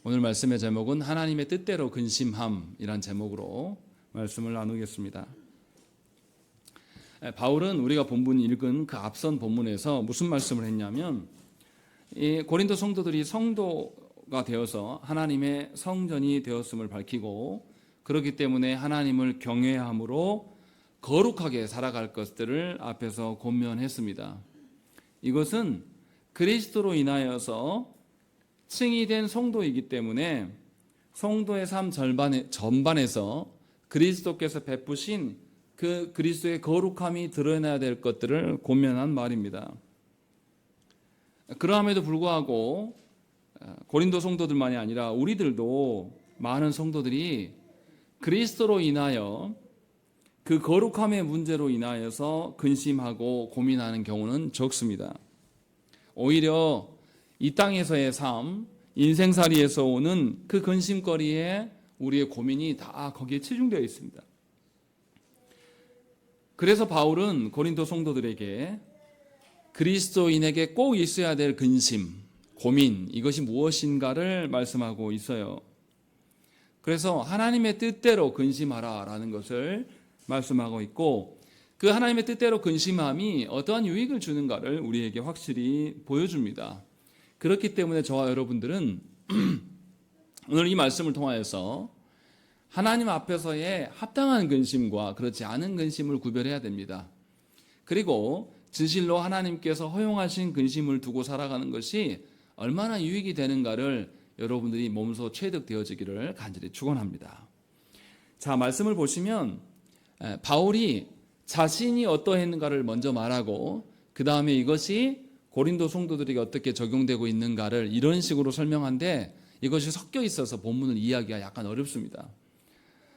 오늘 말씀의 제목은 하나님의 뜻대로 근심함이란 제목으로 말씀을 나누겠습니다. 바울은 우리가 본문 읽은 그 앞선 본문에서 무슨 말씀을 했냐면, 이 고린도 성도들이 성도가 되어서 하나님의 성전이 되었음을 밝히고, 그렇기 때문에 하나님을 경외함으로 거룩하게 살아갈 것들을 앞에서 권면했습니다. 이것은 그리스도로 인하여서 칭이 된 성도이기 때문에 성도의 삶 전반에서 그리스도께서 베푸신 그 그리스도의 거룩함이 드러나야 될 것들을 권면한 말입니다. 그러함에도 불구하고 고린도 성도들만이 아니라 우리들도 많은 성도들이 그리스도로 인하여 그 거룩함의 문제로 인하여서 근심하고 고민하는 경우는 적습니다. 오히려 이 땅에서의 삶, 인생살이에서 오는 그 근심거리에 우리의 고민이 다 거기에 치중되어 있습니다. 그래서 바울은 고린도 성도들에게 그리스도인에게 꼭 있어야 될 근심, 고민, 이것이 무엇인가를 말씀하고 있어요. 그래서 하나님의 뜻대로 근심하라라는 것을 말씀하고 있고, 그 하나님의 뜻대로 근심함이 어떠한 유익을 주는가를 우리에게 확실히 보여줍니다. 그렇기 때문에 저와 여러분들은 오늘 이 말씀을 통하여서 하나님 앞에서의 합당한 근심과 그렇지 않은 근심을 구별해야 됩니다. 그리고 진실로 하나님께서 허용하신 근심을 두고 살아가는 것이 얼마나 유익이 되는가를 여러분들이 몸소 체득되어지기를 간절히 축원합니다. 자, 말씀을 보시면 바울이 자신이 어떠했는가를 먼저 말하고, 그 다음에 이것이 고린도 성도들에게 어떻게 적용되고 있는가를 이런 식으로 설명한데, 이것이 섞여 있어서 본문을 이해하기가 약간 어렵습니다.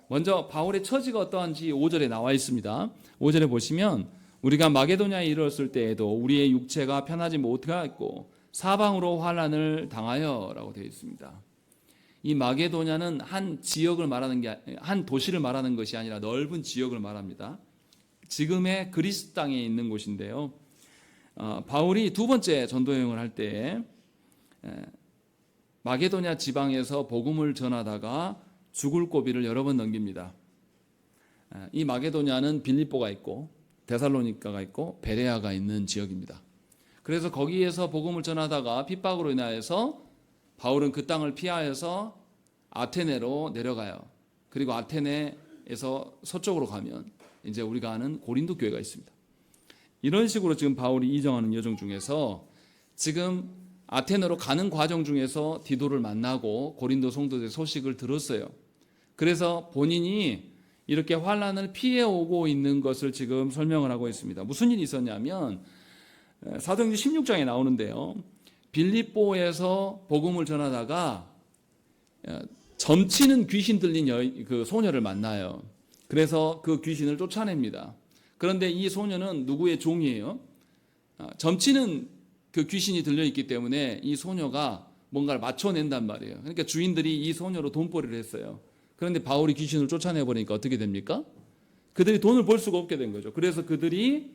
먼저 바울의 처지가 어떠한지 5절에 나와 있습니다. 5절에 보시면 우리가 마게도냐에 이르렀을 때에도 우리의 육체가 편하지 못하였고 사방으로 환난을 당하여 라고 되어 있습니다. 이 마게도냐는 한 지역을 말하는 게, 한 도시를 말하는 것이 아니라 넓은 지역을 말합니다. 지금의 그리스 땅에 있는 곳인데요. 바울이 두 번째 전도 여행을 할 때 마게도냐 지방에서 복음을 전하다가 죽을 고비를 여러 번 넘깁니다. 이 마게도냐는 빌립보가 있고 데살로니가가 있고 베레아가 있는 지역입니다. 그래서 거기에서 복음을 전하다가 핍박으로 인하여서 바울은 그 땅을 피하여서 아테네로 내려가요. 그리고 아테네에서 서쪽으로 가면 이제 우리가 아는 고린도 교회가 있습니다. 이런 식으로 지금 바울이 이정하는 여정 중에서 지금 아테네로 가는 과정 중에서 디도를 만나고 고린도 성도들의 소식을 들었어요. 그래서 본인이 이렇게 환난을 피해오고 있는 것을 지금 설명을 하고 있습니다. 무슨 일이 있었냐면 사도행전 16장에 나오는데요. 빌립보에서 복음을 전하다가 점치는 귀신 들린 그 소녀를 만나요. 그래서 그 귀신을 쫓아냅니다. 그런데 이 소녀는 누구의 종이에요? 점치는 그 귀신이 들려있기 때문에 이 소녀가 뭔가를 맞춰낸단 말이에요. 그러니까 주인들이 이 소녀로 돈벌이를 했어요. 그런데 바울이 귀신을 쫓아내버리니까 어떻게 됩니까? 그들이 돈을 벌 수가 없게 된 거죠. 그래서 그들이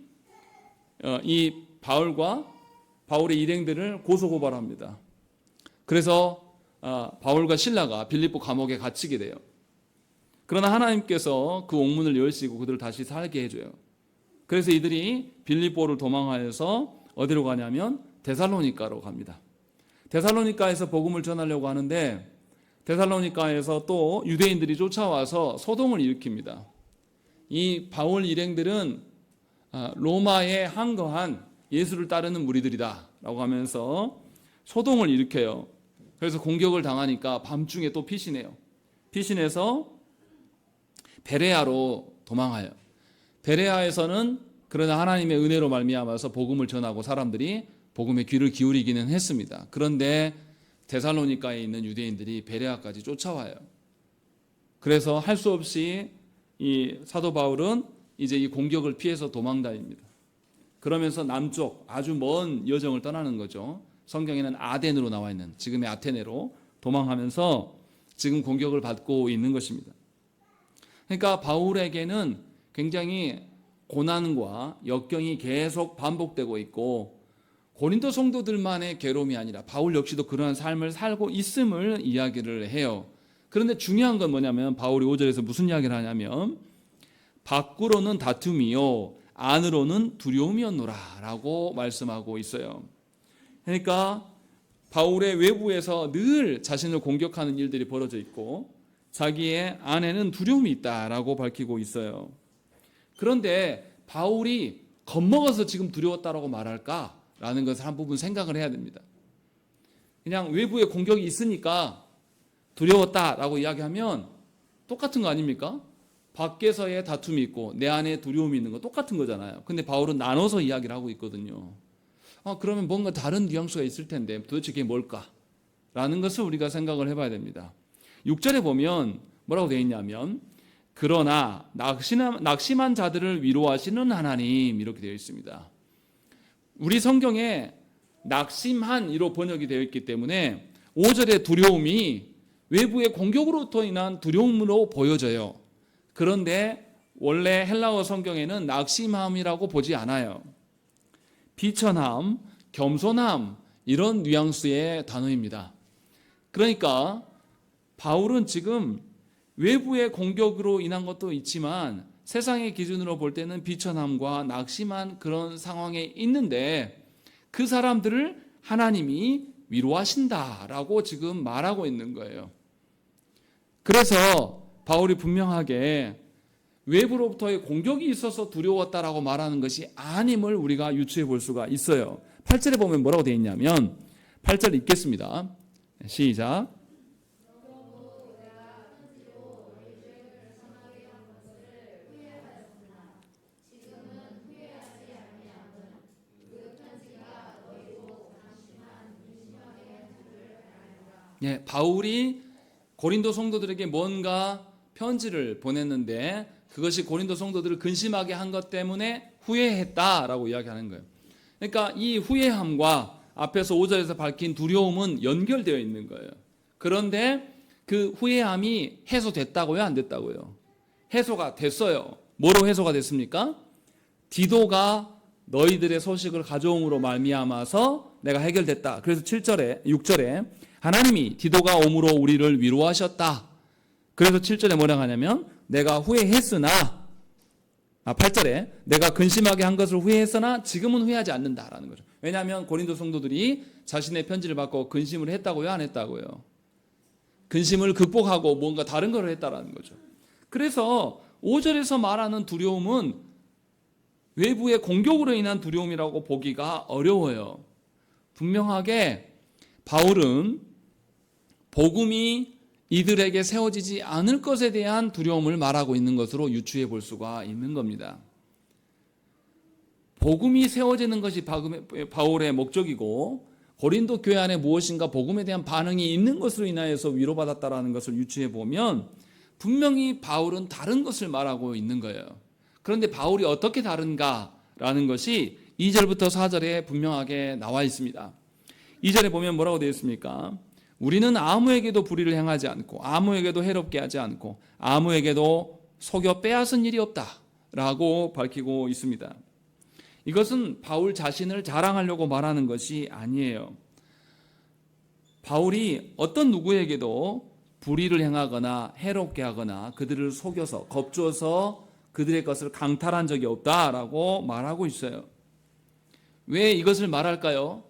이 바울과 바울의 일행들을 고소고발합니다. 그래서 바울과 실라가 빌립보 감옥에 갇히게 돼요. 그러나 하나님께서 그 옥문을 열시고 그들을 다시 살게 해줘요. 그래서 이들이 빌립보를 도망하여서 어디로 가냐면 데살로니가로 갑니다. 데살로니가에서 복음을 전하려고 하는데 데살로니가에서 또 유대인들이 쫓아와서 소동을 일으킵니다. 이 바울 일행들은 로마에 항거한 예수를 따르는 무리들이다 라고 하면서 소동을 일으켜요. 그래서 공격을 당하니까 밤중에 또 피신해요. 피신해서 베레아로 도망해요. 베레아에서는 그러나 하나님의 은혜로 말미암아서 복음을 전하고 사람들이 복음에 귀를 기울이기는 했습니다. 그런데 데살로니가에 있는 유대인들이 베레아까지 쫓아와요. 그래서 할 수 없이 이 사도 바울은 이제 이 공격을 피해서 도망다닙니다. 그러면서 남쪽 아주 먼 여정을 떠나는 거죠. 성경에는 아덴으로 나와 있는 지금의 아테네로 도망하면서 지금 공격을 받고 있는 것입니다. 그러니까 바울에게는 굉장히 고난과 역경이 계속 반복되고 있고, 고린도 성도들만의 괴로움이 아니라 바울 역시도 그러한 삶을 살고 있음을 이야기를 해요. 그런데 중요한 건 뭐냐면 바울이 5절에서 무슨 이야기를 하냐면 밖으로는 다툼이요 안으로는 두려움이었노라 라고 말씀하고 있어요. 그러니까 바울의 외부에서 늘 자신을 공격하는 일들이 벌어져 있고 자기의 안에는 두려움이 있다라고 밝히고 있어요. 그런데 바울이 겁먹어서 지금 두려웠다라고 말할까라는 것을 한 부분 생각을 해야 됩니다. 그냥 외부에 공격이 있으니까 두려웠다라고 이야기하면 똑같은 거 아닙니까? 밖에서의 다툼이 있고 내 안에 두려움이 있는 거 똑같은 거잖아요. 근데 바울은 나눠서 이야기를 하고 있거든요. 그러면 뭔가 다른 뉘앙스가 있을 텐데 도대체 그게 뭘까? 라는 것을 우리가 생각을 해봐야 됩니다. 6절에 보면 뭐라고 되어 있냐면 그러나 낙심한 자들을 위로하시는 하나님 이렇게 되어 있습니다. 우리 성경에 낙심한이로 번역이 되어 있기 때문에 5절의 두려움이 외부의 공격으로부터 인한 두려움으로 보여져요. 그런데 원래 헬라어 성경에는 낙심함이라고 보지 않아요. 비천함, 겸손함 이런 뉘앙스의 단어입니다. 그러니까 바울은 지금 외부의 공격으로 인한 것도 있지만 세상의 기준으로 볼 때는 비천함과 낙심한 그런 상황에 있는데 그 사람들을 하나님이 위로하신다라고 지금 말하고 있는 거예요. 그래서 바울이 분명하게 외부로부터의 공격이 있어서 두려웠다라고 말하는 것이 아님을 우리가 유추해 볼 수가 있어요. 8절에 보면 뭐라고 되어 있냐면 8절 읽겠습니다. 시작. 예, 바울이 고린도 성도들에게 뭔가 편지를 보냈는데 그것이 고린도 성도들을 근심하게 한 것 때문에 후회했다라고 이야기하는 거예요. 그러니까 이 후회함과 앞에서 5절에서 밝힌 두려움은 연결되어 있는 거예요. 그런데 그 후회함이 해소됐다고요? 안 됐다고요? 해소가 됐어요. 뭐로 해소가 됐습니까? 디도가 너희들의 소식을 가져옴으로 말미암아서 내가 해결됐다. 그래서 6절에 하나님이 디도가 옴으로 우리를 위로하셨다. 그래서 7절에 뭐라고 하냐면 내가 후회했으나 8절에 내가 근심하게 한 것을 후회했으나 지금은 후회하지 않는다라는 거죠. 왜냐하면 고린도 성도들이 자신의 편지를 받고 근심을 했다고요? 안 했다고요? 근심을 극복하고 뭔가 다른 걸 했다라는 거죠. 그래서 5절에서 말하는 두려움은 외부의 공격으로 인한 두려움이라고 보기가 어려워요. 분명하게 바울은 복음이 이들에게 세워지지 않을 것에 대한 두려움을 말하고 있는 것으로 유추해 볼 수가 있는 겁니다. 복음이 세워지는 것이 바울의 목적이고 고린도 교회 안에 무엇인가 복음에 대한 반응이 있는 것으로 인하여서 위로받았다라는 것을 유추해 보면 분명히 바울은 다른 것을 말하고 있는 거예요. 그런데 바울이 어떻게 다른가라는 것이 2절부터 4절에 분명하게 나와 있습니다. 2절에 보면 뭐라고 되어 있습니까? 우리는 아무에게도 불의를 행하지 않고 아무에게도 해롭게 하지 않고 아무에게도 속여 빼앗은 일이 없다라고 밝히고 있습니다. 이것은 바울 자신을 자랑하려고 말하는 것이 아니에요. 바울이 어떤 누구에게도 불의를 행하거나 해롭게 하거나 그들을 속여서 겁주어서 그들의 것을 강탈한 적이 없다라고 말하고 있어요. 왜 이것을 말할까요?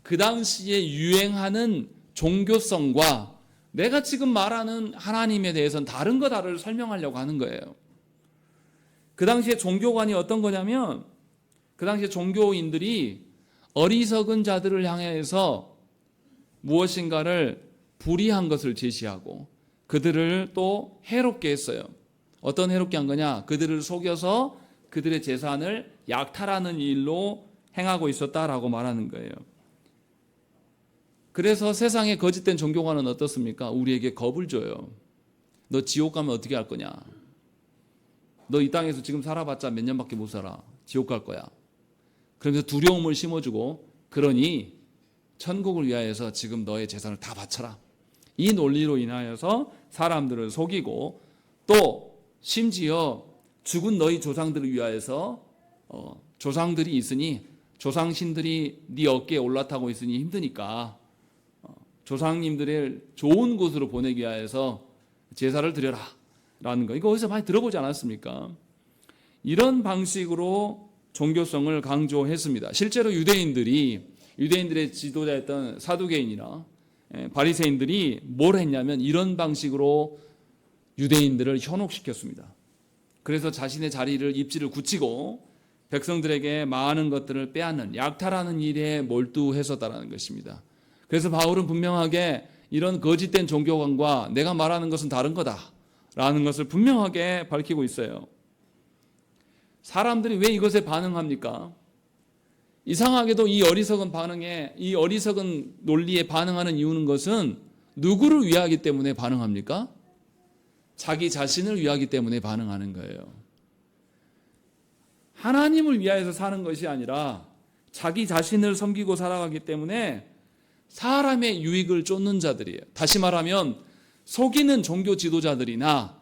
그 당시에 유행하는 종교성과 내가 지금 말하는 하나님에 대해서는 다른 거다를 설명하려고 하는 거예요. 그 당시에 종교관이 어떤 거냐면 그 당시에 종교인들이 어리석은 자들을 향해서 무엇인가를 불의한 것을 제시하고 그들을 또 해롭게 했어요. 어떤 해롭게 한 거냐? 그들을 속여서 그들의 재산을 약탈하는 일로 행하고 있었다라고 말하는 거예요. 그래서 세상의 거짓된 종교관은 어떻습니까? 우리에게 겁을 줘요. 너 지옥 가면 어떻게 할 거냐? 너 이 땅에서 지금 살아봤자 몇 년밖에 못 살아. 지옥 갈 거야. 그러면서 두려움을 심어주고 그러니 천국을 위하여서 지금 너의 재산을 다 바쳐라. 이 논리로 인하여서 사람들을 속이고 또 심지어 죽은 너희 조상들을 위하여서 조상들이 있으니 조상신들이 네 어깨에 올라타고 있으니 힘드니까 조상님들을 좋은 곳으로 보내기 위해서 제사를 드려라 라는 거, 이거 어디서 많이 들어보지 않았습니까? 이런 방식으로 종교성을 강조했습니다. 실제로 유대인들의 지도자였던 사두개인이나 바리새인들이 뭘 했냐면 이런 방식으로 유대인들을 현혹시켰습니다. 그래서 자신의 자리를 입지를 굳히고 백성들에게 많은 것들을 빼앗는, 약탈하는 일에 몰두했었다는 것입니다. 그래서 바울은 분명하게 이런 거짓된 종교관과 내가 말하는 것은 다른 거다라는 것을 분명하게 밝히고 있어요. 사람들이 왜 이것에 반응합니까? 이상하게도 이 어리석은 논리에 반응하는 이유는 것은 누구를 위하기 때문에 반응합니까? 자기 자신을 위하기 때문에 반응하는 거예요. 하나님을 위하여서 사는 것이 아니라 자기 자신을 섬기고 살아가기 때문에 사람의 유익을 쫓는 자들이에요. 다시 말하면 속이는 종교 지도자들이나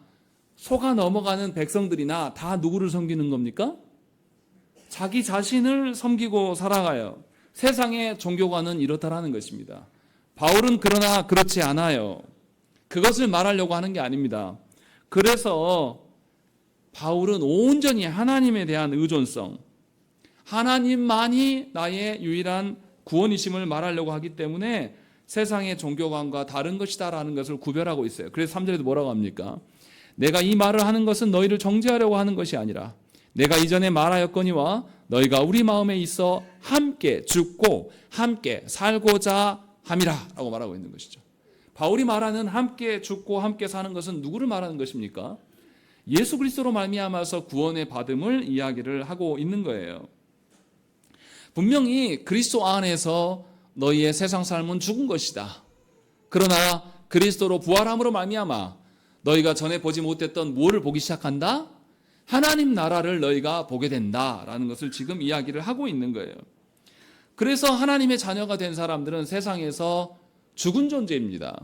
속아 넘어가는 백성들이나 다 누구를 섬기는 겁니까? 자기 자신을 섬기고 살아가요. 세상의 종교관은 이렇다라는 것입니다. 바울은 그러나 그렇지 않아요. 그것을 말하려고 하는 게 아닙니다. 그래서 바울은 온전히 하나님에 대한 의존성, 하나님만이 나의 유일한 구원이심을 말하려고 하기 때문에 세상의 종교관과 다른 것이다라는 것을 구별하고 있어요. 그래서 3절에도 뭐라고 합니까? 내가 이 말을 하는 것은 너희를 정죄하려고 하는 것이 아니라 내가 이전에 말하였거니와 너희가 우리 마음에 있어 함께 죽고 함께 살고자 함이라 라고 말하고 있는 것이죠. 바울이 말하는 함께 죽고 함께 사는 것은 누구를 말하는 것입니까? 예수 그리스도로 말미암아서 구원의 받음을 이야기를 하고 있는 거예요. 분명히 그리스도 안에서 너희의 세상 삶은 죽은 것이다. 그러나 그리스도로 부활함으로 말미암아 너희가 전에 보지 못했던 무엇을 보기 시작한다? 하나님 나라를 너희가 보게 된다라는 것을 지금 이야기를 하고 있는 거예요. 그래서 하나님의 자녀가 된 사람들은 세상에서 죽은 존재입니다.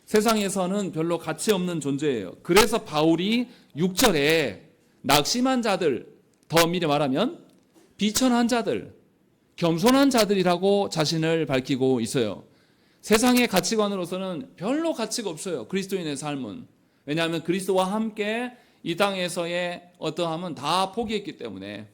세상에서는 별로 가치 없는 존재예요. 그래서 바울이 6절에 낙심한 자들, 더 미리 말하면 비천한 자들, 겸손한 자들이라고 자신을 밝히고 있어요. 세상의 가치관으로서는 별로 가치가 없어요. 그리스도인의 삶은. 왜냐하면 그리스도와 함께 이 땅에서의 어떠함은 다 포기했기 때문에.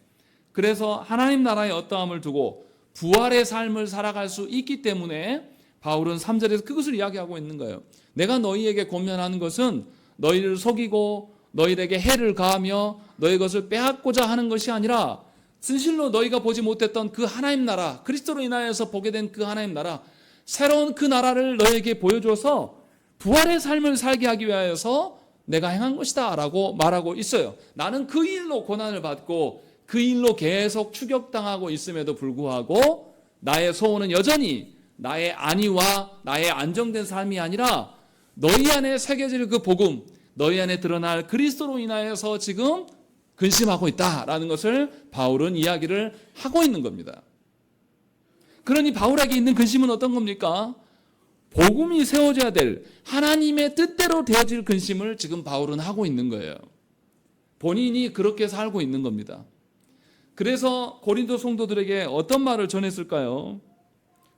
그래서 하나님 나라의 어떠함을 두고 부활의 삶을 살아갈 수 있기 때문에 바울은 3절에서 그것을 이야기하고 있는 거예요. 내가 너희에게 권면하는 것은 너희를 속이고 너희에게 해를 가하며 너희 것을 빼앗고자 하는 것이 아니라 진실로 너희가 보지 못했던 그 하나님 나라, 그리스도로 인하여서 보게 된 그 하나님 나라, 새로운 그 나라를 너희에게 보여줘서 부활의 삶을 살게 하기 위하여서 내가 행한 것이다 라고 말하고 있어요. 나는 그 일로 고난을 받고 그 일로 계속 추격당하고 있음에도 불구하고 나의 소원은 여전히 나의 안위와 나의 안정된 삶이 아니라 너희 안에 새겨질 그 복음, 너희 안에 드러날 그리스도로 인하여서 지금 근심하고 있다라는 것을 바울은 이야기를 하고 있는 겁니다. 그러니 바울에게 있는 근심은 어떤 겁니까? 복음이 세워져야 될 하나님의 뜻대로 되어질 근심을 지금 바울은 하고 있는 거예요. 본인이 그렇게 살고 있는 겁니다. 그래서 고린도 성도들에게 어떤 말을 전했을까요?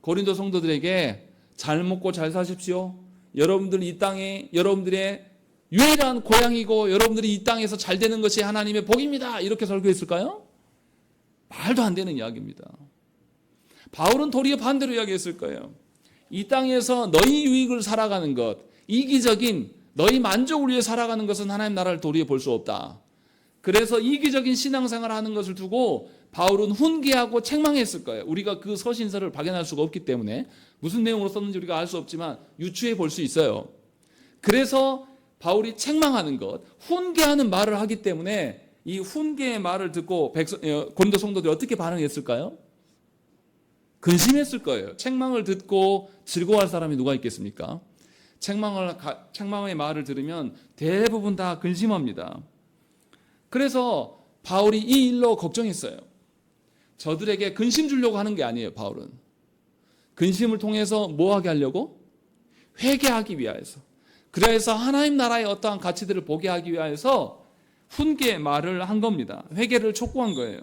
고린도 성도들에게 잘 먹고 잘 사십시오. 여러분들 이 땅에 여러분들의 유일한 고향이고 여러분들이 이 땅에서 잘 되는 것이 하나님의 복입니다. 이렇게 설교했을까요? 말도 안 되는 이야기입니다. 바울은 도리어 반대로 이야기했을 거예요. 이 땅에서 너희 유익을 살아가는 것, 이기적인 너희 만족을 위해 살아가는 것은 하나님 나라를 도리어 볼 수 없다. 그래서 이기적인 신앙생활을 하는 것을 두고 바울은 훈계하고 책망했을 거예요. 우리가 그 서신서를 발견할 수가 없기 때문에 무슨 내용으로 썼는지 우리가 알 수 없지만 유추해 볼 수 있어요. 그래서 바울이 책망하는 것, 훈계하는 말을 하기 때문에 이 훈계의 말을 듣고 고린도 성도들이 어떻게 반응했을까요? 근심했을 거예요. 책망을 듣고 즐거워할 사람이 누가 있겠습니까? 책망의 말을 들으면 대부분 다 근심합니다. 그래서 바울이 이 일로 걱정했어요. 저들에게 근심 주려고 하는 게 아니에요, 바울은. 근심을 통해서 뭐 하게 하려고? 회개하기 위하여서. 그래서 하나님 나라의 어떠한 가치들을 보게 하기 위하여서 훈계의 말을 한 겁니다. 회개를 촉구한 거예요.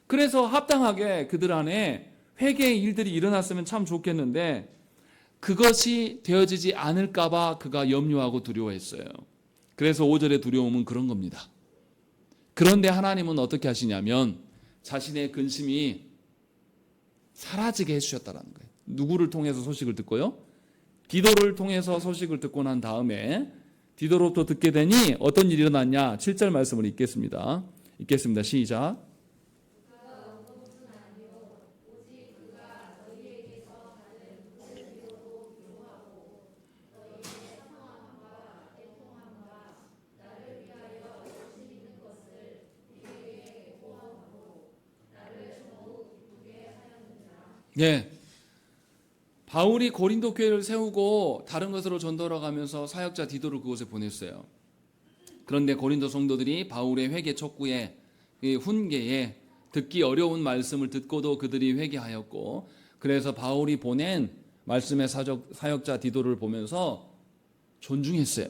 그래서 합당하게 그들 안에 회개의 일들이 일어났으면 참 좋겠는데 그것이 되어지지 않을까 봐 그가 염려하고 두려워했어요. 그래서 5절의 두려움은 그런 겁니다. 그런데 하나님은 어떻게 하시냐면 자신의 근심이 사라지게 해주셨다는 거예요. 누구를 통해서 소식을 듣고요? 디도를 통해서 소식을 듣고 난 다음에 디도로부터 듣게 되니 어떤 일이 일어났냐? 7절 말씀을 읽겠습니다. 시작. 예. 바울이 고린도 교회를 세우고 다른 것으로 전도하러 가면서 사역자 디도를 그곳에 보냈어요. 그런데 고린도 성도들이 바울의 회개 촉구에 훈계에 듣기 어려운 말씀을 듣고도 그들이 회개하였고, 그래서 바울이 보낸 말씀의 사역자 디도를 보면서 존중했어요.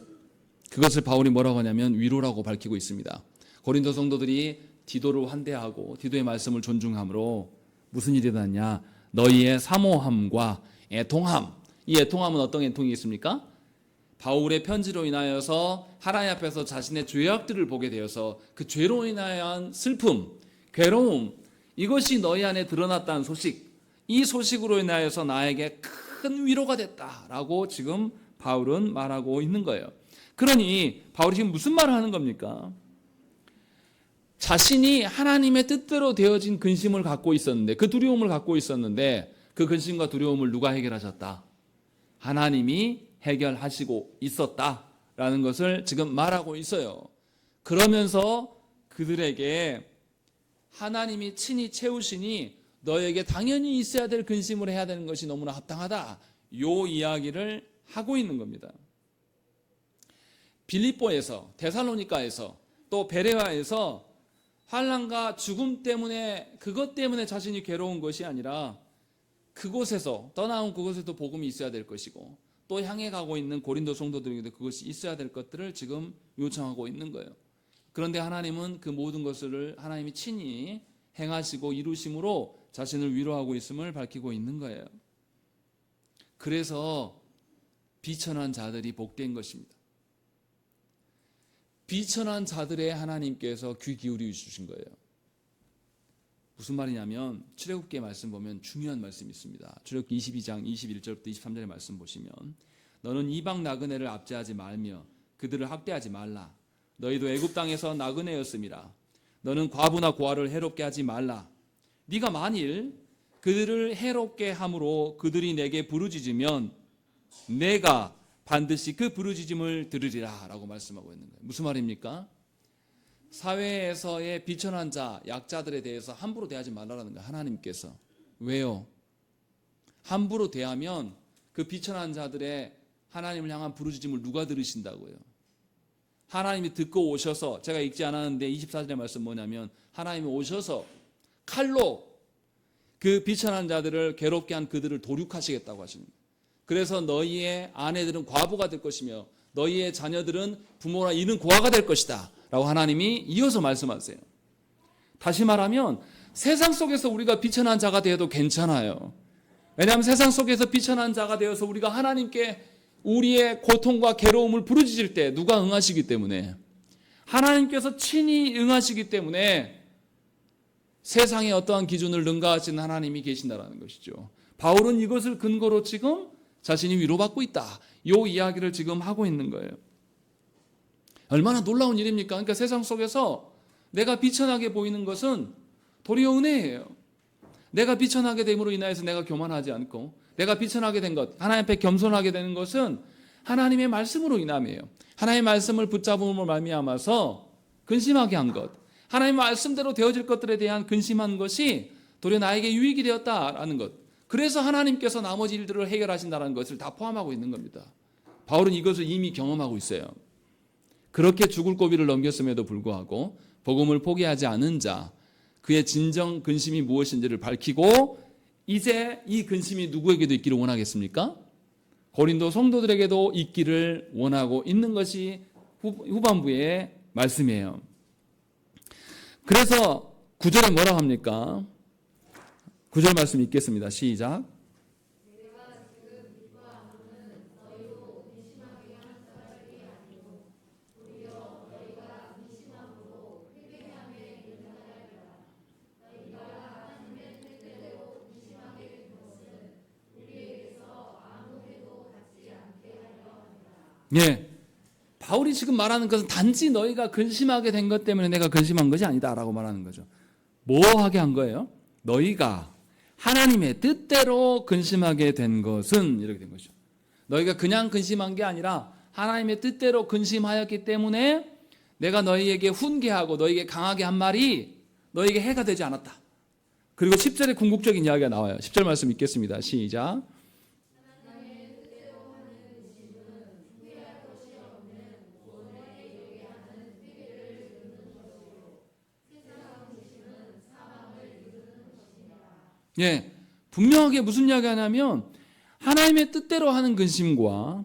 그것을 바울이 뭐라고 하냐면 위로라고 밝히고 있습니다. 고린도 성도들이 디도를 환대하고 디도의 말씀을 존중함으로 무슨 일이 일어났냐? 너희의 사모함과 애통함. 이 애통함은 어떤 애통이 있습니까? 바울의 편지로 인하여서 하나님 앞에서 자신의 죄악들을 보게 되어서 그 죄로 인하여한 슬픔, 괴로움, 이것이 너희 안에 드러났다는 소식, 이 소식으로 인하여서 나에게 큰 위로가 됐다라고 지금 바울은 말하고 있는 거예요. 그러니 바울이 지금 무슨 말을 하는 겁니까? 자신이 하나님의 뜻대로 되어진 근심을 갖고 있었는데, 그 두려움을 갖고 있었는데 그 근심과 두려움을 누가 해결하셨다? 하나님이 해결하시고 있었다라는 것을 지금 말하고 있어요. 그러면서 그들에게 하나님이 친히 채우시니 너에게 당연히 있어야 될 근심을 해야 되는 것이 너무나 합당하다, 요 이야기를 하고 있는 겁니다. 빌립보에서, 데살로니가에서, 또 베레아에서 환난과 죽음 때문에, 그것 때문에 자신이 괴로운 것이 아니라 그곳에서, 떠나온 그곳에도 복음이 있어야 될 것이고, 또 향해 가고 있는 고린도 성도들에게도 그것이 있어야 될 것들을 지금 요청하고 있는 거예요. 그런데 하나님은 그 모든 것을 하나님이 친히 행하시고 이루심으로 자신을 위로하고 있음을 밝히고 있는 거예요. 그래서 비천한 자들이 복된 것입니다. 비천한 자들의 하나님께서 귀 기울여 주신 거예요. 무슨 말이냐면 출애굽기 말씀 보면 중요한 말씀이 있습니다. 출애굽기 22장 21절부터 23절의 말씀 보시면, 너는 이방 나그네를 압제하지 말며 그들을 학대하지 말라. 너희도 애굽 땅에서 나그네였음이라. 너는 과부나 고아를 해롭게 하지 말라. 네가 만일 그들을 해롭게 함으로 그들이 내게 부르짖으면 내가 반드시 그 부르짖음을 들으리라 라고 말씀하고 있는 거예요. 무슨 말입니까? 사회에서의 비천한 자, 약자들에 대해서 함부로 대하지 말라는 거예요. 하나님께서. 왜요? 함부로 대하면 그 비천한 자들의 하나님을 향한 부르짖음을 누가 들으신다고요? 하나님이 듣고 오셔서, 제가 읽지 않았는데 24절의 말씀 뭐냐면 하나님이 오셔서 칼로 그 비천한 자들을 괴롭게 한 그들을 도륙하시겠다고 하십니다. 그래서 너희의 아내들은 과부가 될 것이며 너희의 자녀들은 부모나 이는 고아가 될 것이다 라고 하나님이 이어서 말씀하세요. 다시 말하면 세상 속에서 우리가 비천한 자가 되어도 괜찮아요. 왜냐하면 세상 속에서 비천한 자가 되어서 우리가 하나님께 우리의 고통과 괴로움을 부르짖을 때 누가 응하시기 때문에, 하나님께서 친히 응하시기 때문에 세상에 어떠한 기준을 능가하시는 하나님이 계신다는 것이죠. 바울은 이것을 근거로 지금 자신이 위로받고 있다, 이 이야기를 지금 하고 있는 거예요. 얼마나 놀라운 일입니까? 그러니까 세상 속에서 내가 비천하게 보이는 것은 도리어 은혜예요. 내가 비천하게 됨으로 인하여서 내가 교만하지 않고, 내가 비천하게 된 것, 하나님 앞에 겸손하게 되는 것은 하나님의 말씀으로 인함이에요. 하나님의 말씀을 붙잡음으로 말미암아서 근심하게 한 것, 하나님의 말씀대로 되어질 것들에 대한 근심한 것이 도리어 나에게 유익이 되었다라는 것, 그래서 하나님께서 나머지 일들을 해결하신다는 것을 다 포함하고 있는 겁니다. 바울은 이것을 이미 경험하고 있어요. 그렇게 죽을 고비를 넘겼음에도 불구하고 복음을 포기하지 않은 자, 그의 진정 근심이 무엇인지를 밝히고, 이제 이 근심이 누구에게도 있기를 원하겠습니까? 고린도 성도들에게도 있기를 원하고 있는 것이 후반부의 말씀이에요. 그래서 9절에 뭐라고 합니까? 9절 말씀 읽겠습니다. 시작. 예, 바울이 지금 말하는 것은 단지 너희가 근심하게 된 것 때문에 내가 근심한 것이 아니다라고 말하는 거죠. 뭐 하게 한 거예요? 너희가 하나님의 뜻대로 근심하게 된 것은 이렇게 된 것이죠. 너희가 그냥 근심한 게 아니라 하나님의 뜻대로 근심하였기 때문에 내가 너희에게 훈계하고 너희에게 강하게 한 말이 너희에게 해가 되지 않았다. 그리고 10절에 궁극적인 이야기가 나와요. 10절 말씀 읽겠습니다. 시작. 예, 분명하게 무슨 이야기 하냐면 하나님의 뜻대로 하는 근심과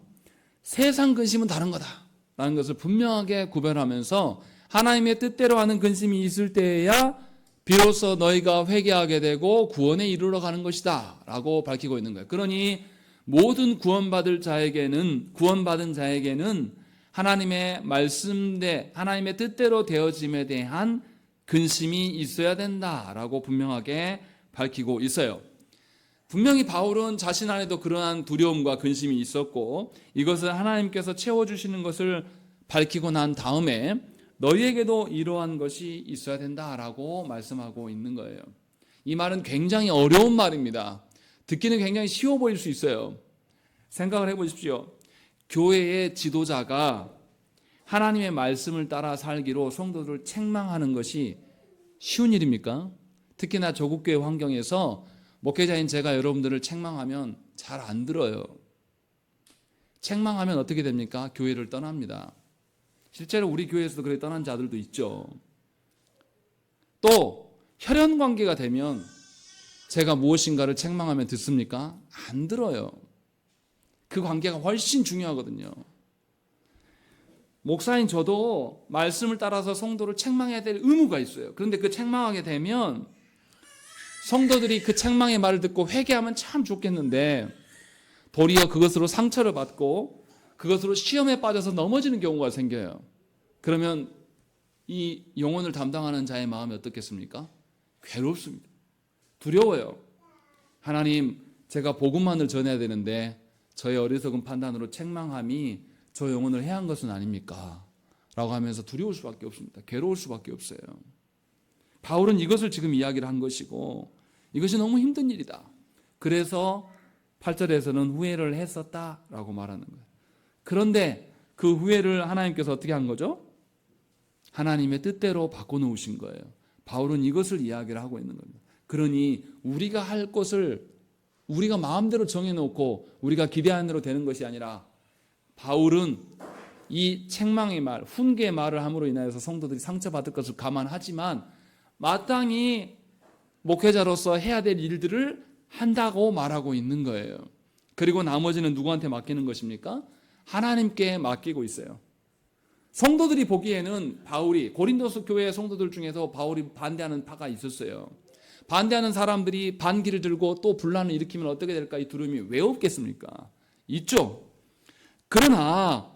세상 근심은 다른 거다라는 것을 분명하게 구별하면서 하나님의 뜻대로 하는 근심이 있을 때에야 비로소 너희가 회개하게 되고 구원에 이르러 가는 것이다 라고 밝히고 있는 거예요. 그러니 모든 구원받은 자에게는 하나님의 말씀대 하나님의 뜻대로 되어짐에 대한 근심이 있어야 된다라고 분명하게 밝히고 있어요. 분명히 바울은 자신 안에도 그러한 두려움과 근심이 있었고 이것을 하나님께서 채워주시는 것을 밝히고 난 다음에 너희에게도 이러한 것이 있어야 된다라고 말씀하고 있는 거예요. 이 말은 굉장히 어려운 말입니다. 듣기는 굉장히 쉬워 보일 수 있어요. 생각을 해보십시오. 교회의 지도자가 하나님의 말씀을 따라 살기로 성도들을 책망하는 것이 쉬운 일입니까? 특히나 조국교회 환경에서 목회자인 제가 여러분들을 책망하면 잘 안 들어요. 책망하면 어떻게 됩니까? 교회를 떠납니다. 실제로 우리 교회에서도 그렇게 떠난 자들도 있죠. 또 혈연관계가 되면 제가 무엇인가를 책망하면 듣습니까? 안 들어요. 그 관계가 훨씬 중요하거든요. 목사인 저도 말씀을 따라서 성도를 책망해야 될 의무가 있어요. 그런데 그 책망하게 되면 성도들이 그 책망의 말을 듣고 회개하면 참 좋겠는데 도리어 그것으로 상처를 받고 그것으로 시험에 빠져서 넘어지는 경우가 생겨요. 그러면 이 영혼을 담당하는 자의 마음이 어떻겠습니까? 괴롭습니다. 두려워요. 하나님, 제가 복음만을 전해야 되는데 저의 어리석은 판단으로 책망함이 저 영혼을 해한 것은 아닙니까? 라고 하면서 두려울 수밖에 없습니다. 괴로울 수밖에 없어요. 바울은 이것을 지금 이야기를 한 것이고 이것이 너무 힘든 일이다. 그래서 8절에서는 후회를 했었다라고 말하는 거예요. 그런데 그 후회를 하나님께서 어떻게 한 거죠? 하나님의 뜻대로 바꿔놓으신 거예요. 바울은 이것을 이야기를 하고 있는 겁니다. 그러니 우리가 할 것을 우리가 마음대로 정해놓고 우리가 기대하는 대로 되는 것이 아니라 바울은 이 책망의 말, 훈계의 말을 함으로 인하여서 성도들이 상처받을 것을 감안하지만 마땅히 목회자로서 해야 될 일들을 한다고 말하고 있는 거예요. 그리고 나머지는 누구한테 맡기는 것입니까? 하나님께 맡기고 있어요. 성도들이 보기에는 바울이 고린도서 교회 성도들 중에서 바울이 반대하는 파가 있었어요. 반대하는 사람들이 반기를 들고 또 분란을 일으키면 어떻게 될까? 이 두려움이 왜 없겠습니까? 있죠. 그러나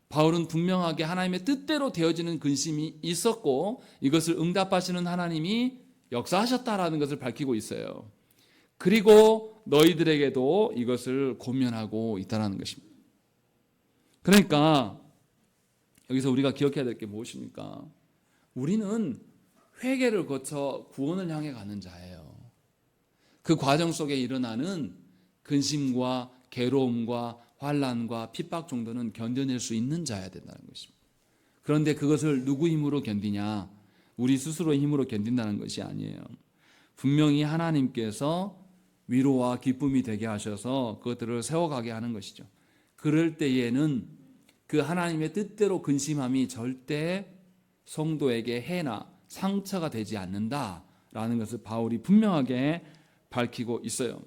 바울은 분명하게 하나님의 뜻대로 되어지는 근심이 있었고 이것을 응답하시는 하나님이 역사하셨다라는 것을 밝히고 있어요. 그리고 너희들에게도 이것을 권면하고 있다는 것입니다. 그러니까 여기서 우리가 기억해야 될 게 무엇입니까? 우리는 회개를 거쳐 구원을 향해 가는 자예요. 그 과정 속에 일어나는 근심과 괴로움과 환난과 핍박 정도는 견뎌낼 수 있는 자야 된다는 것입니다. 그런데 그것을 누구 힘으로 견디냐? 우리 스스로의 힘으로 견딘다는 것이 아니에요. 분명히 하나님께서 위로와 기쁨이 되게 하셔서 그것들을 세워가게 하는 것이죠. 그럴 때에는 그 하나님의 뜻대로 근심함이 절대 성도에게 해나 상처가 되지 않는다라는 것을 바울이 분명하게 밝히고 있어요.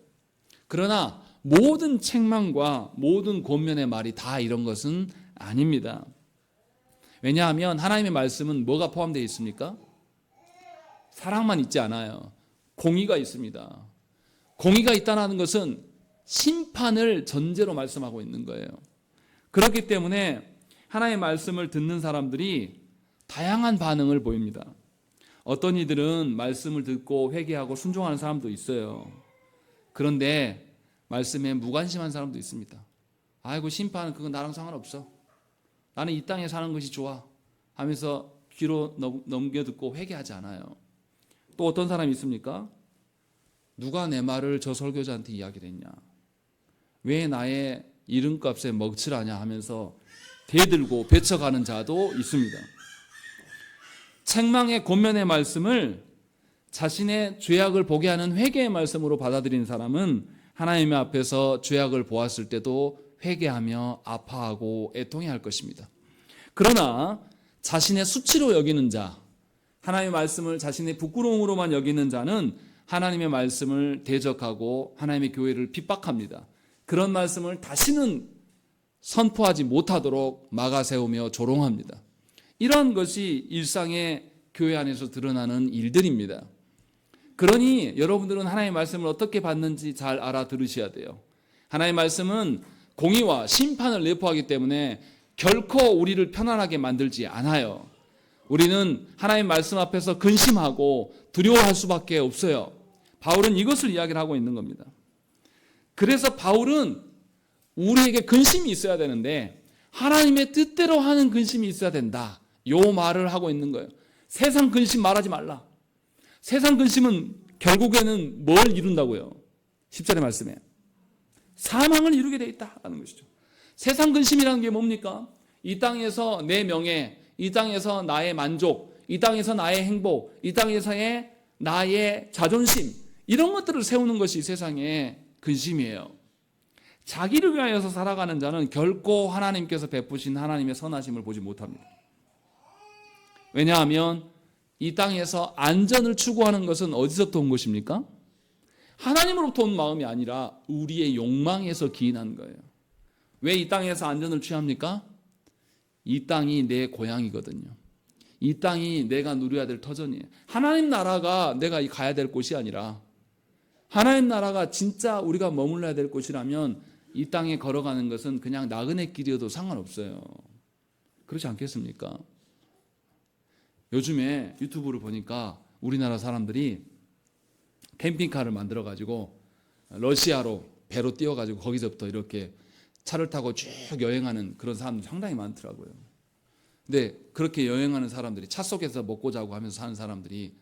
그러나 모든 책망과 모든 권면의 말이 다 이런 것은 아닙니다. 왜냐하면 하나님의 말씀은 뭐가 포함되어 있습니까? 사랑만 있지 않아요. 공의가 있습니다. 공의가 있다는 것은 심판을 전제로 말씀하고 있는 거예요. 그렇기 때문에 하나님의 말씀을 듣는 사람들이 다양한 반응을 보입니다. 어떤 이들은 말씀을 듣고 회개하고 순종하는 사람도 있어요. 그런데 말씀에 무관심한 사람도 있습니다. 아이고, 심판은 그건 나랑 상관없어. 나는 이 땅에 사는 것이 좋아 하면서 귀로 넘겨듣고 회개하지 않아요. 또 어떤 사람이 있습니까? 누가 내 말을 저 설교자한테 이야기를 했냐, 왜 나의 이름값에 먹칠하냐 하면서 대들고 배쳐가는 자도 있습니다. 책망의 권면의 말씀을 자신의 죄악을 보게 하는 회개의 말씀으로 받아들이는 사람은 하나님 앞에서 죄악을 보았을 때도 회개하며 아파하고 애통해야 할 것입니다. 그러나 자신의 수치로 여기는 자, 하나님의 말씀을 자신의 부끄러움으로만 여기는 자는 하나님의 말씀을 대적하고 하나님의 교회를 핍박합니다. 그런 말씀을 다시는 선포하지 못하도록 막아세우며 조롱합니다. 이런 것이 일상의 교회 안에서 드러나는 일들입니다. 그러니 여러분들은 하나님의 말씀을 어떻게 받는지 잘 알아들으셔야 돼요. 하나님의 말씀은 공의와 심판을 내포하기 때문에 결코 우리를 편안하게 만들지 않아요. 우리는 하나님의 말씀 앞에서 근심하고 두려워할 수밖에 없어요. 바울은 이것을 이야기를 하고 있는 겁니다. 그래서 바울은 우리에게 근심이 있어야 되는데 하나님의 뜻대로 하는 근심이 있어야 된다, 요 말을 하고 있는 거예요. 세상 근심 말하지 말라. 세상 근심은 결국에는 뭘 이룬다고요? 10절의 말씀에 사망을 이루게 돼 있다는 것이죠. 세상 근심이라는 게 뭡니까? 이 땅에서 내 명예, 이 땅에서 나의 만족, 이 땅에서 나의 행복, 이 땅에서의 나의 자존심, 이런 것들을 세우는 것이 세상의 근심이에요. 자기를 위하여서 살아가는 자는 결코 하나님께서 베푸신 하나님의 선하심을 보지 못합니다. 왜냐하면 이 땅에서 안전을 추구하는 것은 어디서부터 온 것입니까? 하나님으로부터 온 마음이 아니라 우리의 욕망에서 기인한 거예요. 왜 이 땅에서 안전을 취합니까? 이 땅이 내 고향이거든요. 이 땅이 내가 누려야 될 터전이에요. 하나님 나라가 내가 가야 될 곳이 아니라, 하나님 나라가 진짜 우리가 머물러야 될 곳이라면 이 땅에 걸어가는 것은 그냥 나그네 길이어도 상관없어요. 그렇지 않겠습니까? 요즘에 유튜브를 보니까 우리나라 사람들이 캠핑카를 만들어가지고 러시아로 배로 띄워가지고 거기서부터 이렇게 차를 타고 쭉 여행하는 그런 사람들이 상당히 많더라고요. 근데 그렇게 여행하는 사람들이, 차 속에서 먹고 자고 하면서 사는 사람들이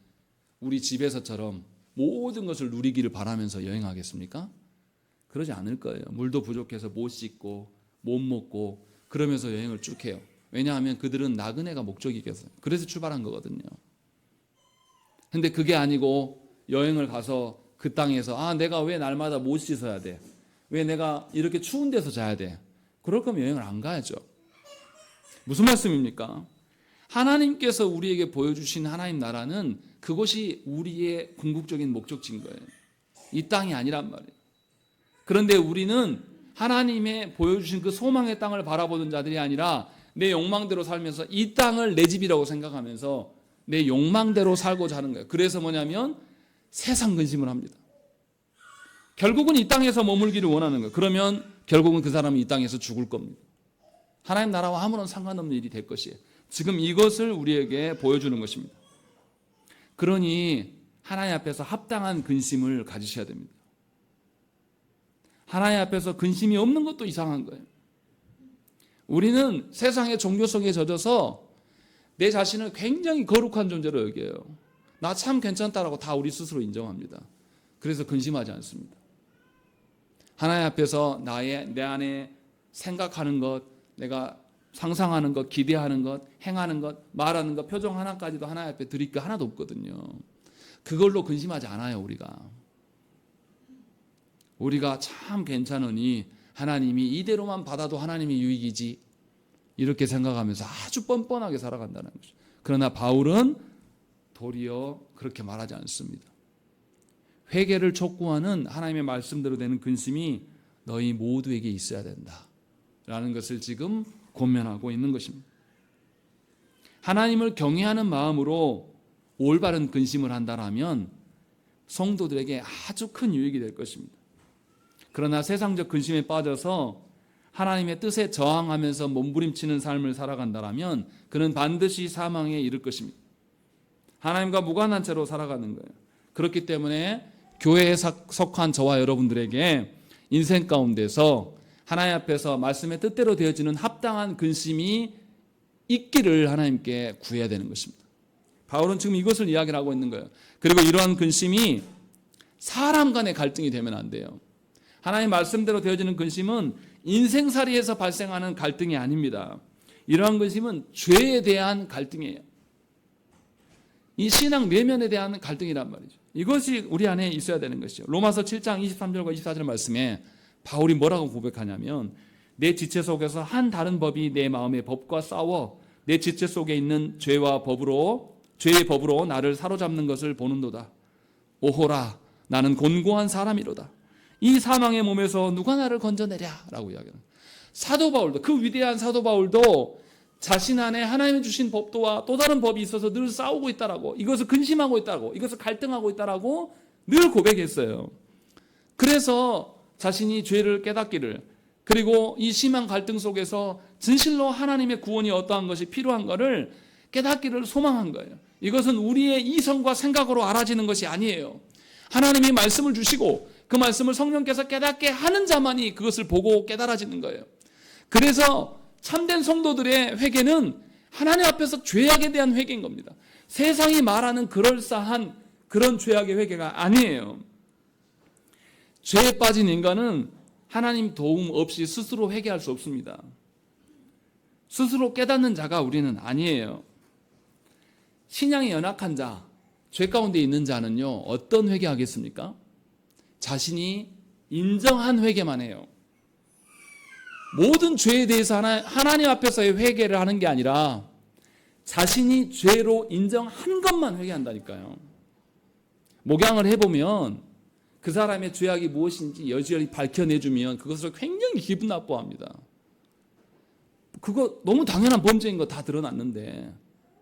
우리 집에서처럼 모든 것을 누리기를 바라면서 여행하겠습니까? 그러지 않을 거예요. 물도 부족해서 못 씻고 못 먹고 그러면서 여행을 쭉 해요. 왜냐하면 그들은 나그네가 목적이겠어요. 그래서 출발한 거거든요. 근데 그게 아니고 여행을 가서 그 땅에서 내가 왜 날마다 못 씻어야 돼? 왜 내가 이렇게 추운 데서 자야 돼? 그럴 거면 여행을 안 가야죠. 무슨 말씀입니까? 하나님께서 우리에게 보여주신 하나님 나라는 그것이 우리의 궁극적인 목적지인 거예요. 이 땅이 아니란 말이에요. 그런데 우리는 하나님의 보여주신 그 소망의 땅을 바라보는 자들이 아니라 내 욕망대로 살면서 이 땅을 내 집이라고 생각하면서 내 욕망대로 살고자 하는 거예요. 그래서 뭐냐면 세상 근심을 합니다. 결국은 이 땅에서 머물기를 원하는 거예요. 그러면 결국은 그 사람은 이 땅에서 죽을 겁니다. 하나님 나라와 아무런 상관없는 일이 될 것이에요. 지금 이것을 우리에게 보여주는 것입니다. 그러니 하나님 앞에서 합당한 근심을 가지셔야 됩니다. 하나님 앞에서 근심이 없는 것도 이상한 거예요. 우리는 세상의 종교성에 젖어서 내 자신을 굉장히 거룩한 존재로 여겨요. 나 참 괜찮다라고 다 우리 스스로 인정합니다. 그래서 근심하지 않습니다. 하나님 앞에서 내 안에 생각하는 것, 내가 상상하는 것, 기대하는 것, 행하는 것, 말하는 것, 표정 하나까지도 하나님 앞에 드릴 게 하나도 없거든요. 그걸로 근심하지 않아요, 우리가 참 괜찮으니 하나님이 이대로만 받아도 하나님이 유익이지, 이렇게 생각하면서 아주 뻔뻔하게 살아간다는 거죠. 그러나 바울은 도리어 그렇게 말하지 않습니다. 회개를 촉구하는 하나님의 말씀대로 되는 근심이 너희 모두에게 있어야 된다 라는 것을 지금 권면하고 있는 것입니다. 하나님을 경외하는 마음으로 올바른 근심을 한다라면 성도들에게 아주 큰 유익이 될 것입니다. 그러나 세상적 근심에 빠져서 하나님의 뜻에 저항하면서 몸부림치는 삶을 살아간다라면 그는 반드시 사망에 이를 것입니다. 하나님과 무관한 채로 살아가는 거예요. 그렇기 때문에 교회에 속한 저와 여러분들에게 인생 가운데서 하나님 앞에서 말씀의 뜻대로 되어지는 합당한 근심이 있기를 하나님께 구해야 되는 것입니다. 바울은 지금 이것을 이야기를 하고 있는 거예요. 그리고 이러한 근심이 사람 간의 갈등이 되면 안 돼요. 하나님 말씀대로 되어지는 근심은 인생살이에서 발생하는 갈등이 아닙니다. 이러한 근심은 죄에 대한 갈등이에요. 이 신앙 내면에 대한 갈등이란 말이죠. 이것이 우리 안에 있어야 되는 것이죠. 로마서 7장 23절과 24절 말씀에 바울이 뭐라고 고백하냐면 내 지체 속에서 한 다른 법이 내 마음의 법과 싸워 내 지체 속에 있는 죄의 법으로 나를 사로잡는 것을 보는도다. 오호라 나는 곤고한 사람이로다. 이 사망의 몸에서 누가 나를 건져내랴 라고 이야기합니다. 사도 바울도, 그 위대한 사도 바울도 자신 안에 하나님이 주신 법도와 또 다른 법이 있어서 늘 싸우고 있다라고, 이것을 근심하고 있다라고, 이것을 갈등하고 있다라고 늘 고백했어요. 그래서 자신이 죄를 깨닫기를, 그리고 이 심한 갈등 속에서 진실로 하나님의 구원이 어떠한 것이 필요한 것을 깨닫기를 소망한 거예요. 이것은 우리의 이성과 생각으로 알아지는 것이 아니에요. 하나님이 말씀을 주시고 그 말씀을 성령께서 깨닫게 하는 자만이 그것을 보고 깨달아지는 거예요. 그래서 참된 성도들의 회개는 하나님 앞에서 죄악에 대한 회개인 겁니다. 세상이 말하는 그럴싸한 그런 죄악의 회개가 아니에요. 죄에 빠진 인간은 하나님 도움 없이 스스로 회개할 수 없습니다. 스스로 깨닫는 자가 우리는 아니에요. 신앙이 연약한 자, 죄 가운데 있는 자는요, 어떤 회개하겠습니까? 자신이 인정한 회개만 해요. 모든 죄에 대해서 하나님 앞에서의 회개를 하는 게 아니라 자신이 죄로 인정한 것만 회개한다니까요. 목양을 해보면 그 사람의 죄악이 무엇인지 여지여리 밝혀내주면 그것을 굉장히 기분 나빠합니다. 그거 너무 당연한 범죄인 거 다 드러났는데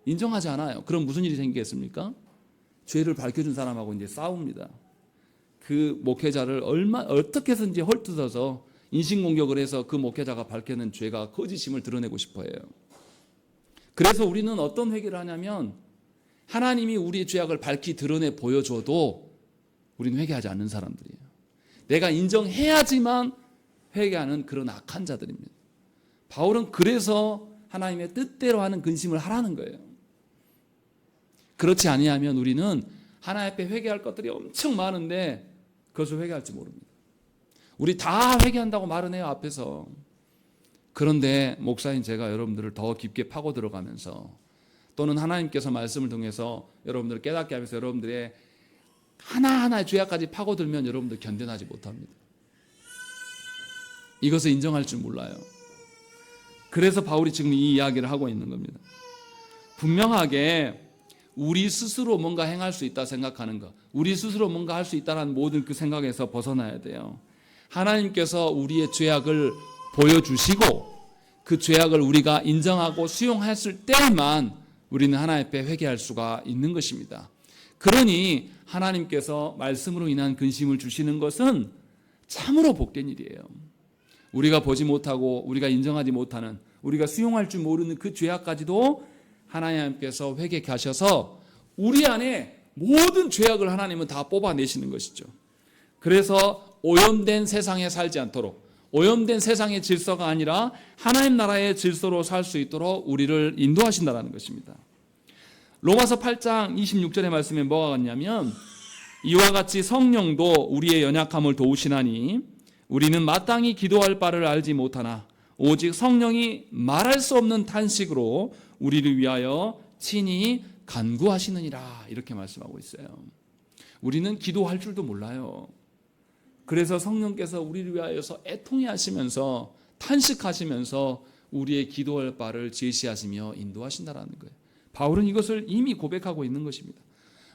인정하지 않아요. 그럼 무슨 일이 생기겠습니까? 죄를 밝혀준 사람하고 이제 싸웁니다. 그 목회자를 어떻게 해서든지 헐뜯어서 인신공격을 해서 그 목회자가 밝혀낸 죄가 거짓임을 드러내고 싶어 해요. 그래서 우리는 어떤 회개를 하냐면 하나님이 우리의 죄악을 밝히 드러내 보여줘도 우리는 회개하지 않는 사람들이에요. 내가 인정해야지만 회개하는 그런 악한 자들입니다. 바울은 그래서 하나님의 뜻대로 하는 근심을 하라는 거예요. 그렇지 아니하면 우리는 하나님 앞에 회개할 것들이 엄청 많은데 그것을 회개할지 모릅니다. 우리 다 회개한다고 말은 해요, 앞에서. 그런데 목사인 제가 여러분들을 더 깊게 파고 들어가면서 또는 하나님께서 말씀을 통해서 여러분들을 깨닫게 하면서 여러분들의 하나하나의 죄악까지 파고들면 여러분들 견뎌내지 못합니다. 이것을 인정할 줄 몰라요. 그래서 바울이 지금 이 이야기를 하고 있는 겁니다. 분명하게 우리 스스로 뭔가 행할 수 있다 생각하는 것, 우리 스스로 뭔가 할 수 있다는 모든 그 생각에서 벗어나야 돼요. 하나님께서 우리의 죄악을 보여주시고 그 죄악을 우리가 인정하고 수용했을 때만 우리는 하나님 앞에 회개할 수가 있는 것입니다. 그러니 하나님께서 말씀으로 인한 근심을 주시는 것은 참으로 복된 일이에요. 우리가 보지 못하고 우리가 인정하지 못하는, 우리가 수용할 줄 모르는 그 죄악까지도 하나님께서 회개케 하셔서 우리 안에 모든 죄악을 하나님은 다 뽑아내시는 것이죠. 그래서 오염된 세상에 살지 않도록, 오염된 세상의 질서가 아니라 하나님 나라의 질서로 살 수 있도록 우리를 인도하신다는 것입니다. 로마서 8장 26절의 말씀에 뭐가 같냐면 이와 같이 성령도 우리의 연약함을 도우시나니 우리는 마땅히 기도할 바를 알지 못하나 오직 성령이 말할 수 없는 탄식으로 우리를 위하여 친히 간구하시느니라, 이렇게 말씀하고 있어요. 우리는 기도할 줄도 몰라요. 그래서 성령께서 우리를 위하여서 애통해 하시면서 탄식하시면서 우리의 기도할 바를 제시하시며 인도하신다라는 거예요. 바울은 이것을 이미 고백하고 있는 것입니다.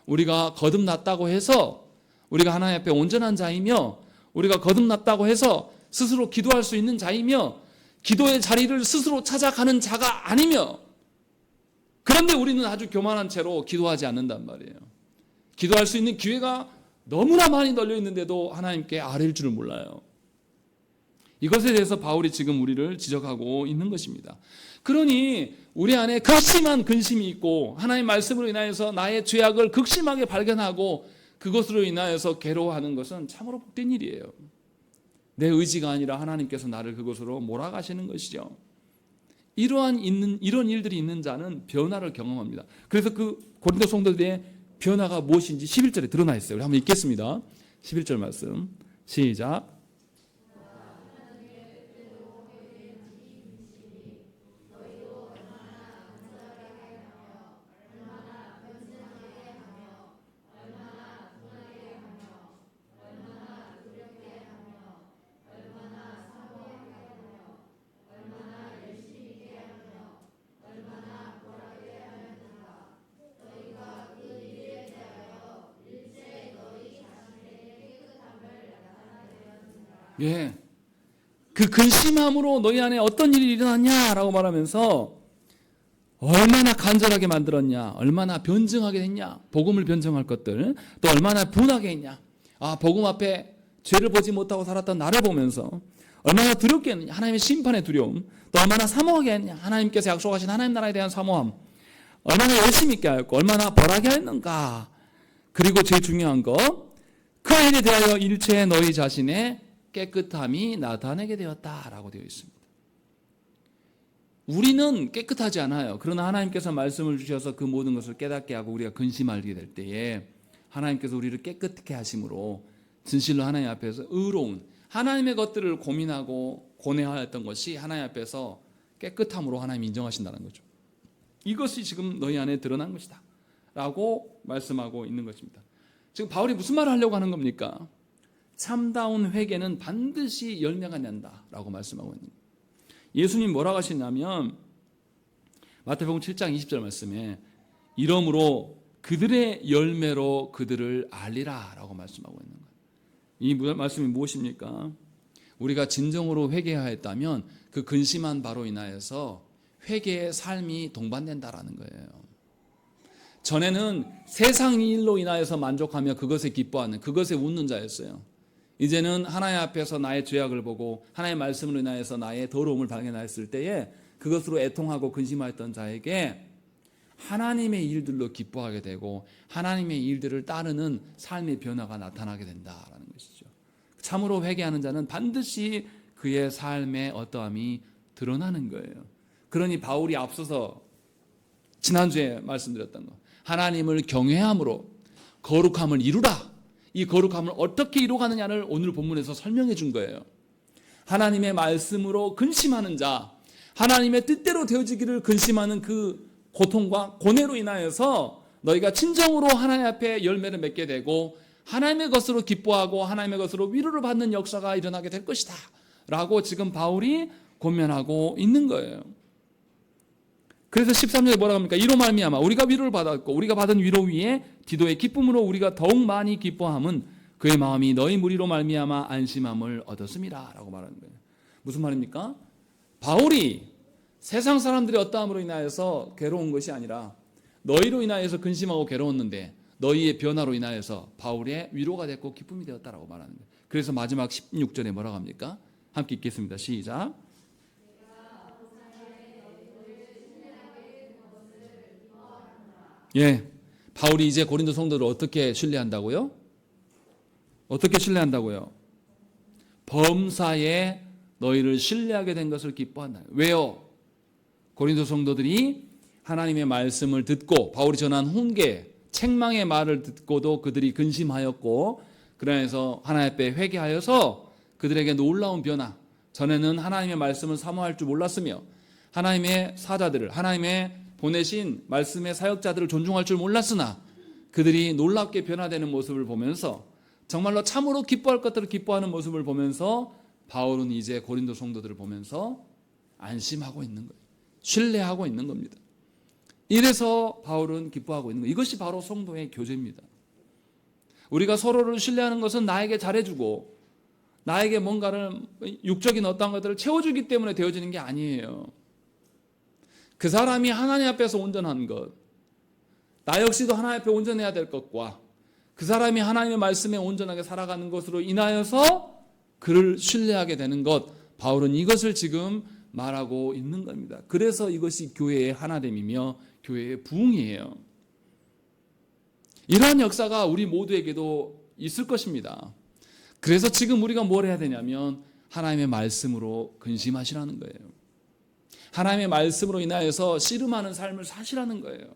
우리가 거듭났다고 해서 우리가 하나님 앞에 온전한 자이며 우리가 거듭났다고 해서 스스로 기도할 수 있는 자이며 기도의 자리를 스스로 찾아가는 자가 아니며 그런데 우리는 아주 교만한 채로 기도하지 않는단 말이에요. 기도할 수 있는 기회가 너무나 많이 널려 있는데도 하나님께 아뢰일 줄을 몰라요. 이것에 대해서 바울이 지금 우리를 지적하고 있는 것입니다. 그러니 우리 안에 극심한 근심이 있고 하나님의 말씀으로 인하여서 나의 죄악을 극심하게 발견하고 그것으로 인하여서 괴로워하는 것은 참으로 복된 일이에요. 내 의지가 아니라 하나님께서 나를 그것으로 몰아가시는 것이죠. 이런 일들이 있는 자는 변화를 경험합니다. 그래서 그 고린도 성도들의 변화가 무엇인지 11절에 드러나 있어요. 우리 한번 읽겠습니다. 11절 말씀 시작. 예, 그 근심함으로 너희 안에 어떤 일이 일어났냐라고 말하면서 얼마나 간절하게 만들었냐, 얼마나 변증하게 했냐, 복음을 변증할 것들, 또 얼마나 분하게 했냐. 복음 앞에 죄를 보지 못하고 살았던 나를 보면서 얼마나 두렵게 했느냐, 하나님의 심판의 두려움, 또 얼마나 사모하게 했냐, 하나님께서 약속하신 하나님 나라에 대한 사모함, 얼마나 열심히 있게 하였고 얼마나 벌하게 했는가. 그리고 제일 중요한 거, 그 일에 대하여 일체의 너희 자신의 깨끗함이 나타내게 되었다라고 되어 있습니다. 우리는 깨끗하지 않아요. 그러나 하나님께서 말씀을 주셔서 그 모든 것을 깨닫게 하고 우리가 근심하게 될 때에 하나님께서 우리를 깨끗하게 하심으로 진실로 하나님 앞에서 의로운 하나님의 것들을 고민하고 고뇌하였던 것이 하나님 앞에서 깨끗함으로 하나님이 인정하신다는 거죠. 이것이 지금 너희 안에 드러난 것이다 라고 말씀하고 있는 것입니다. 지금 바울이 무슨 말을 하려고 하는 겁니까? 참다운 회개는 반드시 열매가 낸다라고 말씀하고 있는 거예요. 예수님 뭐라고 하시냐면 마태복음 7장 20절 말씀에 이러므로 그들의 열매로 그들을 알리라라고 말씀하고 있는 거예요. 이 말씀이 무엇입니까? 우리가 진정으로 회개하였다면 그 근심한 바로 인하여서 회개의 삶이 동반된다라는 거예요. 전에는 세상 일로 인하여서 만족하며 그것에 기뻐하는, 그것에 웃는 자였어요. 이제는 하나님 앞에서 나의 죄악을 보고 하나님의 말씀으로 인하여서 나의 더러움을 발견했을 때에 그것으로 애통하고 근심하였던 자에게 하나님의 일들로 기뻐하게 되고 하나님의 일들을 따르는 삶의 변화가 나타나게 된다라는 것이죠. 참으로 회개하는 자는 반드시 그의 삶의 어떠함이 드러나는 거예요. 그러니 바울이 앞서서 지난주에 말씀드렸던 거, 하나님을 경외함으로 거룩함을 이루라. 이 거룩함을 어떻게 이루가느냐를 오늘 본문에서 설명해 준 거예요. 하나님의 말씀으로 근심하는 자, 하나님의 뜻대로 되어지기를 근심하는 그 고통과 고뇌로 인하여서 너희가 진정으로 하나님 앞에 열매를 맺게 되고 하나님의 것으로 기뻐하고 하나님의 것으로 위로를 받는 역사가 일어나게 될 것이다 라고 지금 바울이 권면하고 있는 거예요. 그래서 13절에 뭐라고 합니까? 이로 말미암아 우리가 위로를 받았고 우리가 받은 위로 위에 디도의 기쁨으로 우리가 더욱 많이 기뻐함은 그의 마음이 너희 무리로 말미암아 안심함을 얻었음이라 라고 말하는 거예요. 무슨 말입니까? 바울이 세상 사람들의 어떠함으로 인하여서 괴로운 것이 아니라 너희로 인하여서 근심하고 괴로웠는데 너희의 변화로 인하여서 바울의 위로가 됐고 기쁨이 되었다라고 말하는 거예요. 그래서 마지막 16절에 뭐라고 합니까? 함께 읽겠습니다. 시작. 예, 바울이 이제 고린도 성도를 어떻게 신뢰한다고요? 어떻게 신뢰한다고요? 범사에 너희를 신뢰하게 된 것을 기뻐한다. 왜요? 고린도 성도들이 하나님의 말씀을 듣고 바울이 전한 훈계, 책망의 말을 듣고도 그들이 근심하였고 그러면서 하나님 앞에 회개하여서 그들에게 놀라운 변화, 전에는 하나님의 말씀을 사모할 줄 몰랐으며 하나님의 사자들을, 하나님의 보내신 말씀의 사역자들을 존중할 줄 몰랐으나 그들이 놀랍게 변화되는 모습을 보면서 정말로 참으로 기뻐할 것들을 기뻐하는 모습을 보면서 바울은 이제 고린도 성도들을 보면서 안심하고 있는 거예요. 신뢰하고 있는 겁니다. 이래서 바울은 기뻐하고 있는 거예요. 이것이 바로 성도의 교제입니다. 우리가 서로를 신뢰하는 것은 나에게 잘해주고 나에게 뭔가를 육적인 어떤 것들을 채워주기 때문에 되어지는 게 아니에요. 그 사람이 하나님 앞에서 온전한 것, 나 역시도 하나님 앞에 온전해야 될 것과 그 사람이 하나님의 말씀에 온전하게 살아가는 것으로 인하여서 그를 신뢰하게 되는 것, 바울은 이것을 지금 말하고 있는 겁니다. 그래서 이것이 교회의 하나됨이며 교회의 부흥이에요. 이러한 역사가 우리 모두에게도 있을 것입니다. 그래서 지금 우리가 뭘 해야 되냐면 하나님의 말씀으로 근심하시라는 거예요. 하나님의 말씀으로 인하여서 씨름하는 삶을 사시라는 거예요.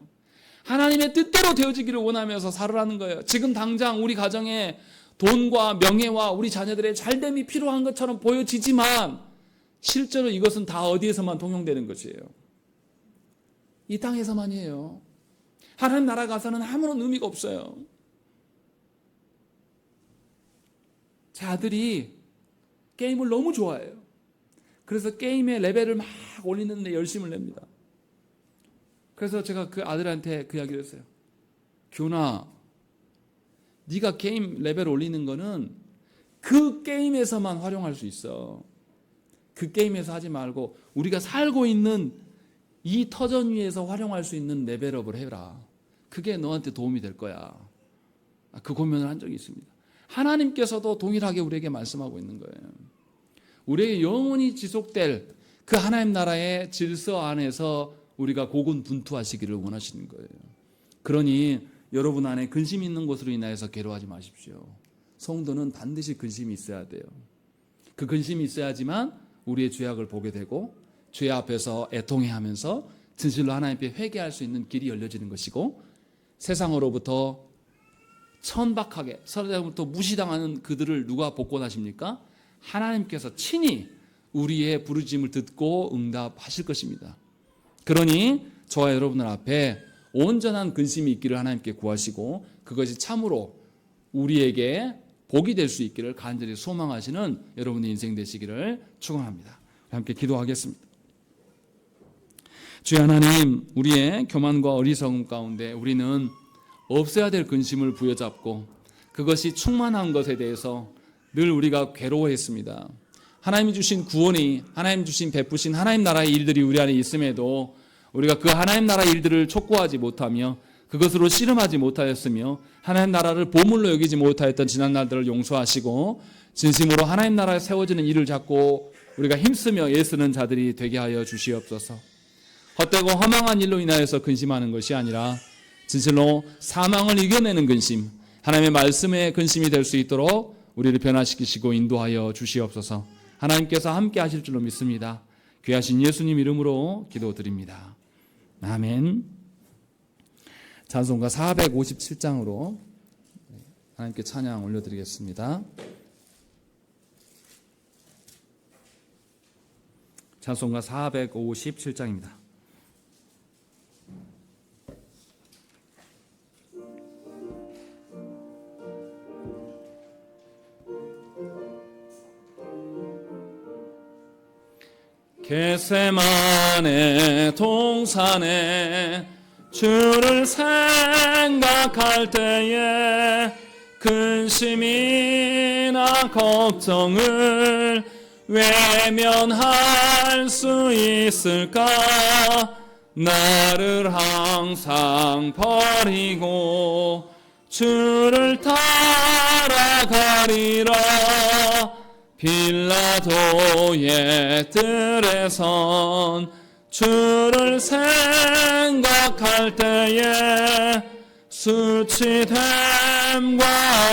하나님의 뜻대로 되어지기를 원하면서 살으라는 거예요. 지금 당장 우리 가정에 돈과 명예와 우리 자녀들의 잘됨이 필요한 것처럼 보여지지만 실제로 이것은 다 어디에서만 통용되는 것이에요. 이 땅에서만이에요. 하나님 나라 가서는 아무런 의미가 없어요. 제 아들이 게임을 너무 좋아해요. 그래서 게임의 레벨을 막 올리는데 열심을 냅니다. 그래서 제가 그 아들한테 그 이야기를 했어요. 규훈아, 네가 게임 레벨 올리는 거는 그 게임에서만 활용할 수 있어. 그 게임에서 하지 말고 우리가 살고 있는 이 터전 위에서 활용할 수 있는 레벨업을 해라. 그게 너한테 도움이 될 거야. 그 고민을 한 적이 있습니다. 하나님께서도 동일하게 우리에게 말씀하고 있는 거예요. 우리의 영원히 지속될 그 하나님 나라의 질서 안에서 우리가 고군분투하시기를 원하시는 거예요. 그러니 여러분 안에 근심이 있는 것으로 인하여서 괴로워하지 마십시오. 성도는 반드시 근심이 있어야 돼요. 그 근심이 있어야지만 우리의 죄악을 보게 되고 죄 앞에서 애통해하면서 진실로 하나님께 회개할 수 있는 길이 열려지는 것이고, 세상으로부터 천박하게 세상으로부터 무시당하는 그들을 누가 복권하십니까? 하나님께서 친히 우리의 부르짖음을 듣고 응답하실 것입니다. 그러니 저와 여러분들 앞에 온전한 근심이 있기를 하나님께 구하시고 그것이 참으로 우리에게 복이 될 수 있기를 간절히 소망하시는 여러분의 인생 되시기를 축원합니다. 함께 기도하겠습니다. 주의 하나님, 우리의 교만과 어리석음 가운데 우리는 없어야 될 근심을 부여잡고 그것이 충만한 것에 대해서 늘 우리가 괴로워했습니다. 하나님이 주신 구원이, 하나님 주신 베푸신 하나님 나라의 일들이 우리 안에 있음에도 우리가 그 하나님 나라 일들을 촉구하지 못하며 그것으로 씨름하지 못하였으며 하나님 나라를 보물로 여기지 못하였던 지난 날들을 용서하시고 진심으로 하나님 나라에 세워지는 일을 잡고 우리가 힘쓰며 애쓰는 자들이 되게 하여 주시옵소서. 헛되고 허망한 일로 인하여서 근심하는 것이 아니라 진실로 사망을 이겨내는 근심, 하나님의 말씀에 근심이 될 수 있도록 우리를 변화시키시고 인도하여 주시옵소서. 하나님께서 함께 하실 줄로 믿습니다. 귀하신 예수님 이름으로 기도드립니다. 아멘. 찬송가 457장으로 하나님께 찬양 올려드리겠습니다. 찬송가 457장입니다. 겟세마네 동산에 주를 생각할 때에 근심이나 걱정을 외면할 수 있을까? 나를 항상 버리고 주를 따라가리라. 빌라도의 뜰에선 주를 생각할 때에 수치됨과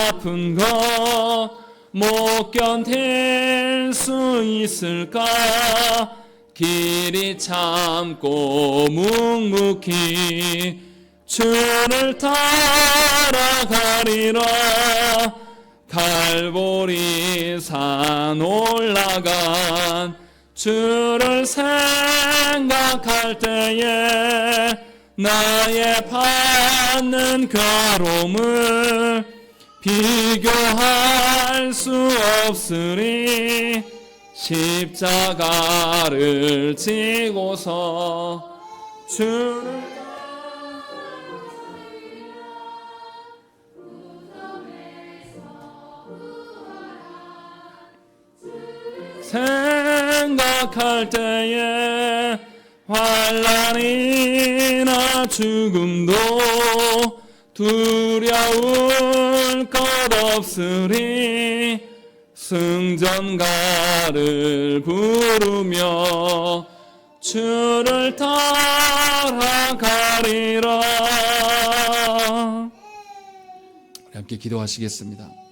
아픈 것 못 견딜 수 있을까? 길이 참고 묵묵히 주를 따라가리라. 갈보리 산 올라간 주를 생각할 때에 나의 받는 괴로움을 비교할 수 없으리. 십자가를 지고서 주를 생각할 때에 환난이나 죽음도 두려울 것 없으리 승전가를 부르며 주를 따라가리라. 함께 기도하시겠습니다.